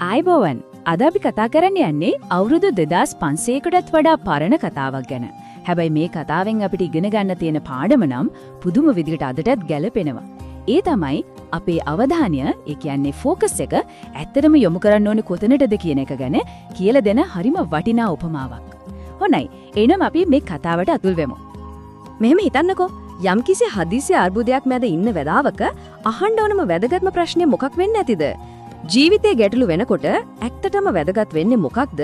ආයිබෝවන් අද අපි කතා කරන්න යන්නේ අවුරුදු 2500කටත් වඩා පරණ කතාවක් ගැන. හැබැයි මේ කතාවෙන් අපිට ඉගෙන ගන්න තියෙන පාඩම නම් පුදුම විදිහට අදටත් ගැලපෙනවා. ඒ තමයි අපේ අවධානය, ඒ කියන්නේ ફોකස් එක ඇත්තටම යොමු කරන්න ඕනේ කොතනටද කියන එක ගැන කියලා දෙන හරිම වටිනා උපමාවක්. හොඳයි, එහෙනම් අපි මේ කතාවට අතුල් වෙමු. මෙහෙම හිතන්නකෝ, යම්කිසි හදිසි අර්බුදයක් මැද ඉන්න වෙලාවක අහන්න ඕනම වැදගත්ම ප්‍රශ්නේ මොකක් වෙන්නේ නැතිද? ජීවිතේ ගැටලු වෙනකොට ඇත්තටම වැදගත් වෙන්නේ මොකක්ද?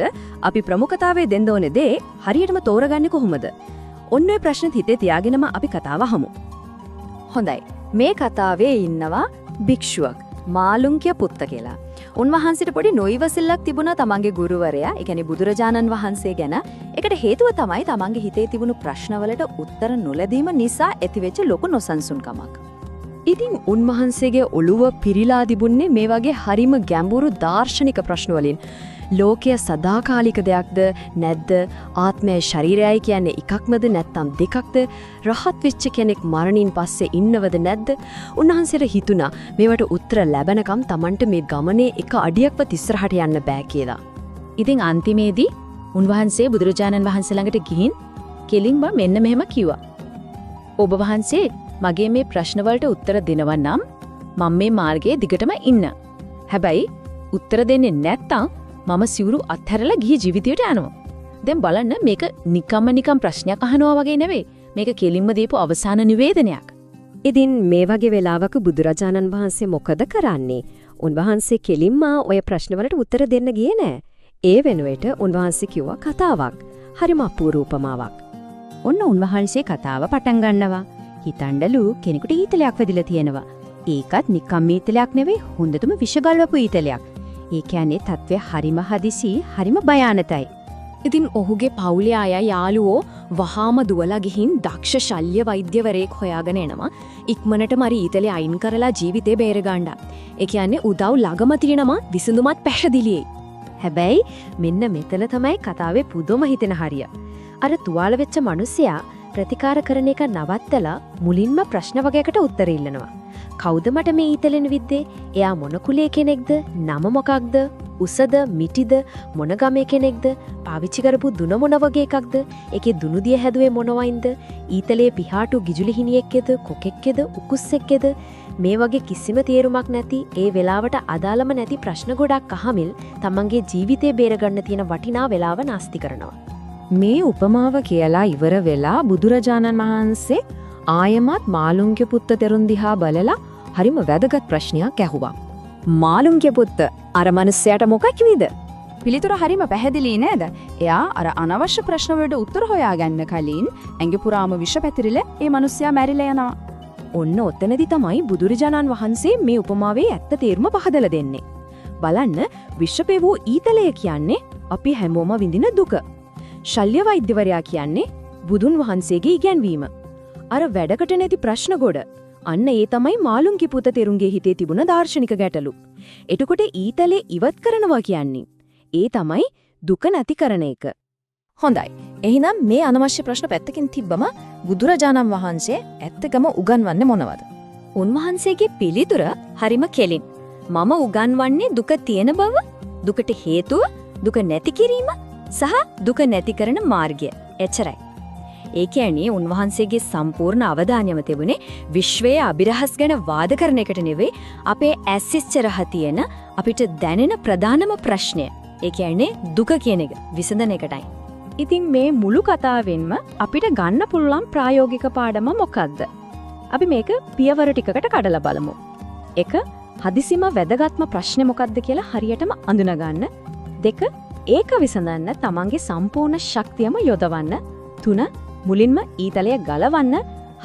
අපි ප්‍රමුඛතාවයේ දෙන්න ඕනේ දේ හරියටම තෝරගන්නේ කොහොමද? ඔන්න ඔය ප්‍රශ්නෙත් හිතේ තියාගෙනම අපි කතාව අහමු. හොඳයි. මේ කතාවේ ඉන්නවා භික්ෂුවක්, මාළුන්ක්‍ය පුත්ත කියලා. උන්වහන්සේට පොඩි නොයිවසිල්ලක් තිබුණා තමන්ගේ ගුරුවරයා, ඒ කියන්නේ බුදුරජාණන් වහන්සේ ගැන. ඒකට හේතුව තමයි තමන්ගේ හිතේ තිබුණු ප්‍රශ්නවලට උත්තර නොලැබීම නිසා ඇතිවෙච්ච ලොකු නොසන්සුන්කමක්. ඉතින් උන්වහන්සේගේ ඔළුව පිරීලා තිබුණේ මේ වගේ හරිම ගැඹුරු දාර්ශනික ප්‍රශ්න වලින්. ලෝකය සදාකාලික දෙයක්ද නැද්ද? ආත්මයයි ශරීරයයි කියන්නේ එකක්මද නැත්නම් දෙකක්ද? රහත් වෙච්ච කෙනෙක් මරණින් පස්සේ ඉන්නවද නැද්ද? උන්වහන්සේට හිතුණා මේවට උත්තර ලැබෙනකම් Tamanට මේ ගමනේ එක අඩියක්වත් ඉස්සරහට යන්න බෑ කියලා. ඉතින් අන්තිමේදී උන්වහන්සේ බුදුරජාණන් වහන්සේ ළඟට ගිහින් කෙලින්ම මෙන්න මෙහෙම කිව්වා. ඔබ වහන්සේ මගේ මේ ප්‍රශ්නවලට උත්තර දෙනවා නම් මම මේ මාර්ගයේ දිගටම ඉන්න. හැබැයි උත්තර දෙන්නේ නැත්තම් මම සිවුරු අත්හැරලා ගිහි ජීවිතයට යනවා. දැන් බලන්න, මේක නිකම්ම ප්‍රශ්නයක් අහනවා වගේ නෙවෙයි. මේක කෙලින්ම දීපු අවසාන නිවේදනයක්. ඉතින් මේ වගේ වෙලාවක බුදුරජාණන් වහන්සේ මොකද කරන්නේ? උන්වහන්සේ කෙලින්ම ඔය ප්‍රශ්නවලට උත්තර දෙන්න ගියේ නෑ. ඒ වෙනුවට උන්වහන්සේ කිව්වා කතාවක්. හරිම අපූර්ව උපමාවක්. ඔන්න උන්වහන්සේ කතාව පටන් ගන්නවා. හිතන්නලු කෙනෙකුට ඊතලයක් වැදිලා තියෙනවා. ඒකත් නිකම් ඊතලයක් නෙවෙයි, හොඳටම විෂගල්වපු ඊතලයක්. ඒ කියන්නේ තත්ත්වය හරිම හදිසි, හරිම භයානකයි. ඉතින් ඔහුගේ පවුලේ අය යාළුවෝ වහාම දුවලා ගිහින් දක්ෂ ශල්‍ය වෛද්‍යවරයෙක් හොයාගෙන එනවා. ඉක්මනටම අර ඊතලේ අයින් කරලා ජීවිතේ බේරගන්න. ඒ කියන්නේ උදව් ළඟම තියෙනම විසඳුමත් පැහැදිලියි. හැබැයි මෙන්න මෙතන තමයි කතාවේ පුදුම හිතෙන හරිය. අර තුවාල වෙච්ච මිනිසයා ප්‍රතිකාර කරන එක නවත්තලා මුලින්ම ප්‍රශ්න වගේකට උත්තර ඉල්ලනවා. කවුද මට මේ ඊතලෙන් විද්දේ? එයා මොන කුලයේ කෙනෙක්ද? නම මොකක්ද? උසද, මිටිද, මොන ගමේ කෙනෙක්ද? පාවිච්චි කරපු දුන මොන වගේ එකක්ද? ඒකේ දුනුදිය හැදුවේ මොනවයින්ද? ඊතලයේ පිහාටු ගිජුලි හිණියෙක්ද, කොකෙක්ද, උකුස්සෙක්ද? මේ වගේ කිසිම තේරුමක් නැති, ඒ වෙලාවට අදාළම නැති ප්‍රශ්න ගොඩක් අහමිල් තමන්ගේ ජීවිතේ බේරගන්න තියෙන වටිනා වෙලාව නාස්ති කරනවා. මේ උපමාව කියලා ඉවර වෙලා බුදුරජාණන් වහන්සේ ආයමත් මාළුන්ගේ පුත්ත තෙරුන් දිහා බලලා හරිම වැදගත් ප්‍රශ්නයක් ඇහුවා. මාළුන්ගේ පුත්ත අර මිනිස්සයාට මොකක් කිව්වද? පිළිතුර හරිම පැහැදිලි නේද? එයා අර අනවශ්‍ය ප්‍රශ්න වලට උත්තර හොයාගන්න කලින් ඇඟ පුරාම විෂ පැතිරිලා ඒ මිනිස්සයා මැරිලා යනවා. ඔන්න ඔතනදි තමයි බුදුරජාණන් වහන්සේ මේ උපමාවේ ඇත්ත තේරුම පහදලා දෙන්නේ. බලන්න, විෂපෙවූ ඊතලය කියන්නේ අපි හැමෝම විඳින දුක. ශල්‍ය වෛද්‍යවරයා කියන්නේ බුදුන් වහන්සේගේ ඉගැන්වීම. අර වැඩකට නැති ප්‍රශ්න ගොඩ. අන්න ඒ තමයි මාළුන්ගේ පුත තෙරුන්ගේ හිතේ තිබුණ දාර්ශනික ගැටලු. එතකොට ඊතලේ ඉවත් කරනවා කියන්නේ ඒ තමයි දුක නැති කරන එක. හොඳයි. එහෙනම් මේ අනවශ්‍ය ප්‍රශ්න පැත්තකින් තිබ්බම බුදුරජාණන් වහන්සේ ඇත්තකම උගන්වන්නේ මොනවද? උන්වහන්සේගේ පිළිතුර හරිම කෙලින්. මම උගන්වන්නේ දුක තියෙන බව, දුකට හේතුව, දුක නැති කිරීම සහ දුක නැති කරන මාර්ගය. එච්චරයි. ඒ කියන්නේ උන්වහන්සේගේ සම්පූර්ණ අවධානයම තිබුණේ විශ්වයේ අභිරහස් ගැන වාද කරන එකට නෙවෙයි, අපේ ඇස් ඉස්සරහ තියෙන අපිට දැනෙන ප්‍රධානම ප්‍රශ්නය. ඒ කියන්නේ දුක කියන එක විසඳන එකටයි. ඉතින් මේ මුළු කතාවෙන්ම අපිට ගන්න පුළුවන් ප්‍රායෝගික පාඩම මොකක්ද? අපි මේක පියවර ටිකකට කඩලා බලමු. 1. හදිසිම වැදගත්ම ප්‍රශ්නේ මොකක්ද කියලා හරියටම අඳුනගන්න. 2. ඒක විසඳන්න තමන්ගේ සම්පූර්ණ ශක්තියම යොදවන්න. 3. මුලින්ම ඊතලය ගලවන්න.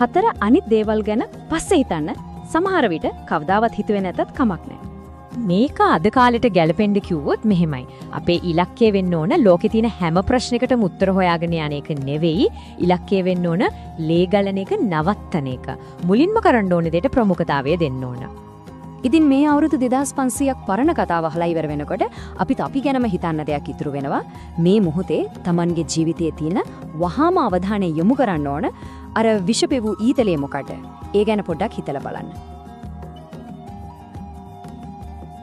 4. අනිත් දේවල් ගැන පස්සේ හිතන්න. සමහර විට කවදාවත් හිතුවේ නැතත් කමක් නැහැ. මේක අද කාලෙට ගැලපෙන්න කිව්වොත් මෙහෙමයි. අපේ ඉලක්කය වෙන්න ඕන ලෝකේ තියෙන හැම ප්‍රශ්නයකටම උත්තර හොයාගෙන යන එක නෙවෙයි. ඉලක්කය වෙන්න ඕන ලේ ගලන එක නවත්තන එක. මුලින්ම කරන්න ඕන දෙයට ප්‍රමුඛතාවය දෙන්න ඕන. ඉතින් මේ අවුරුදු 2500ක් පරණ කතාව අහලා ඉවර වෙනකොට අපිට අපි ගැනම හිතන්න දෙයක් ඉතුරු වෙනවා. මේ මොහොතේ Tamanගේ ජීවිතයේ තියෙන වහාම අවධානය යොමු කරන්න ඕන අර විෂපෙවූ ඊතලයේ මොකටද? ඒ ගැන පොඩ්ඩක් හිතලා බලන්න.